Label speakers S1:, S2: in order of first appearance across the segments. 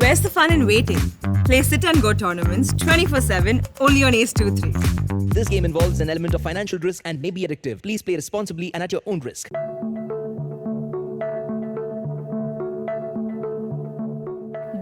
S1: Where's the fun in waiting? Play Sit and Go tournaments 24/7 only on Ace 2-3.
S2: This game involves an element of financial risk and may be addictive. Please play responsibly and at your own risk.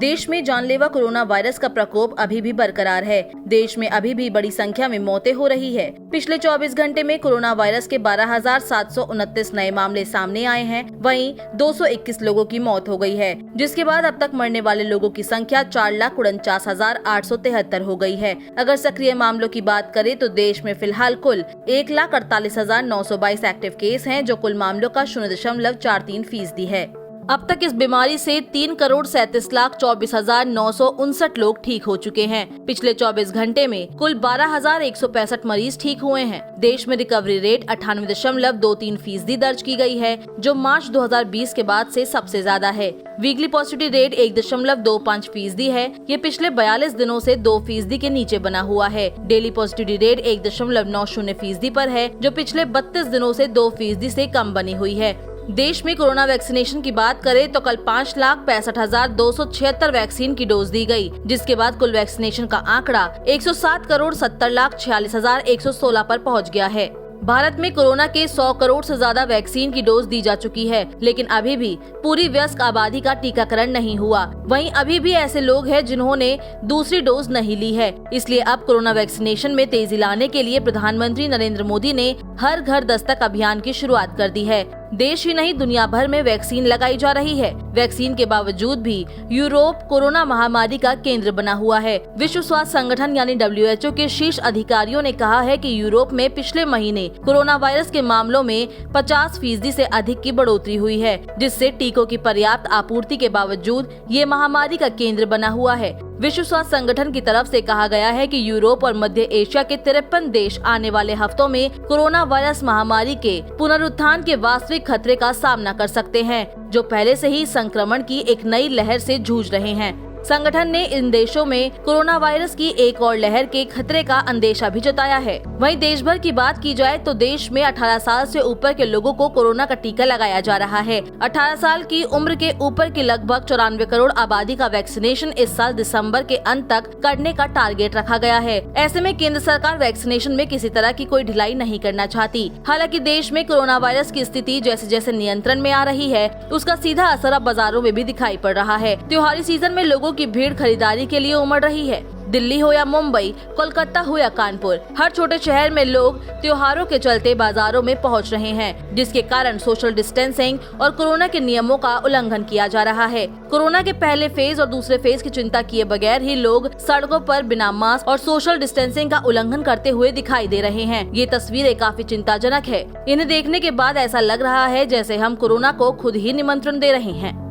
S3: देश में जानलेवा corona virus का प्रकोप अभी भी बरकरार है। देश में अभी भी बड़ी संख्या में मौतें हो रही है। पिछले 24 घंटे में कोरोना वायरस के 12,729 नए मामले सामने आए हैं। वहीं 221 लोगों की मौत हो गई है, जिसके बाद अब तक मरने वाले लोगों की संख्या 4,49,873 हो गई है। अगर सक्रिय मामलों की बात करें तो देश में फिलहाल कुल 1,48,922 एक्टिव केस हैं, जो कुल मामलों का 0.43% है। अब तक इस बीमारी से 3,37,24,959 लोग ठीक हो चुके हैं। पिछले 24 घंटे में कुल 12,165 मरीज ठीक हुए हैं। देश में रिकवरी रेट 98.23% दर्ज की गई है, जो मार्च 2020 के बाद से सबसे ज्यादा है। वीकली पॉजिटिविटी रेट 1.25% है। ये पिछले 42 दिनों से 2% के नीचे बना हुआ है। डेली पॉजिटिविटी रेट 1.90% पर है, जो पिछले 32 दिनों से 2% से कम बनी हुई है। देश में कोरोना वैक्सीनेशन की बात करें तो कल 5,65,276 वैक्सीन की डोज दी गई, जिसके बाद कुल वैक्सीनेशन का आंकड़ा 107,70,46,116 पर पहुंच गया है। भारत में कोरोना के 100 करोड़ से ज्यादा वैक्सीन की डोज दी जा चुकी है, लेकिन अभी भी पूरी वयस्क आबादी का टीकाकरण नहीं हुआ। वहीं अभी भी ऐसे लोग हैं जिन्होंने दूसरी डोज नहीं ली है। इसलिए अब कोरोना वैक्सीनेशन में तेजी लाने के लिए प्रधानमंत्री नरेंद्र मोदी ने हर घर दस्तक अभियान की शुरुआत कर दी है। देश ही नहीं, दुनिया भर में वैक्सीन लगाई जा रही है। वैक्सीन के बावजूद भी यूरोप कोरोना महामारी का केंद्र बना हुआ है। विश्व स्वास्थ्य संगठन यानी WHO के शीर्ष अधिकारियों ने कहा है कि यूरोप में पिछले महीने कोरोना वायरस के मामलों में 50% से अधिक की बढ़ोतरी हुई है, जिससे टीकों की पर्याप्त आपूर्ति के बावजूद ये महामारी का केंद्र बना हुआ है। विश्व स्वास्थ्य संगठन की तरफ से कहा गया है कि यूरोप और मध्य एशिया के 53 देश आने वाले हफ्तों में कोरोना वायरस महामारी के पुनरुत्थान के वास्तविक खतरे का सामना कर सकते हैं, जो पहले से ही संक्रमण की एक नई लहर से जूझ रहे हैं। संगठन ने इन देशों में कोरोना वायरस की एक और लहर के खतरे का अंदेशा भी जताया है। वहीं देश भर की बात की जाए तो देश में 18 साल से ऊपर के लोगों को कोरोना का टीका लगाया जा रहा है। 18 साल की उम्र के ऊपर की लगभग 94 करोड़ आबादी का वैक्सीनेशन इस साल दिसंबर के अंत तक करने का टारगेट रखा गया है। ऐसे में केंद्र सरकार वैक्सीनेशन में किसी तरह की कोई ढिलाई नहीं करना चाहती। हालांकि देश में कोरोना वायरस की स्थिति जैसे जैसे नियंत्रण में आ रही है, उसका सीधा असर अब बाजारों में भी दिखाई पड़ रहा है। त्योहारी सीजन में लोगों की भीड़ खरीदारी के लिए उमड़ रही है। दिल्ली हो या मुंबई, कोलकाता हो या कानपुर, हर छोटे शहर में लोग त्योहारों के चलते बाजारों में पहुंच रहे हैं, जिसके कारण सोशल डिस्टेंसिंग और कोरोना के नियमों का उल्लंघन किया जा रहा है। कोरोना के पहले फेज और दूसरे फेज की चिंता किए बगैर ही लोग सड़कों पर बिना मास्क और सोशल डिस्टेंसिंग का उल्लंघन करते हुए दिखाई दे रहे हैं। ये तस्वीरें काफी चिंताजनक है। इन्हें देखने के बाद ऐसा लग रहा है जैसे हम कोरोना को खुद ही निमंत्रण दे रहे हैं।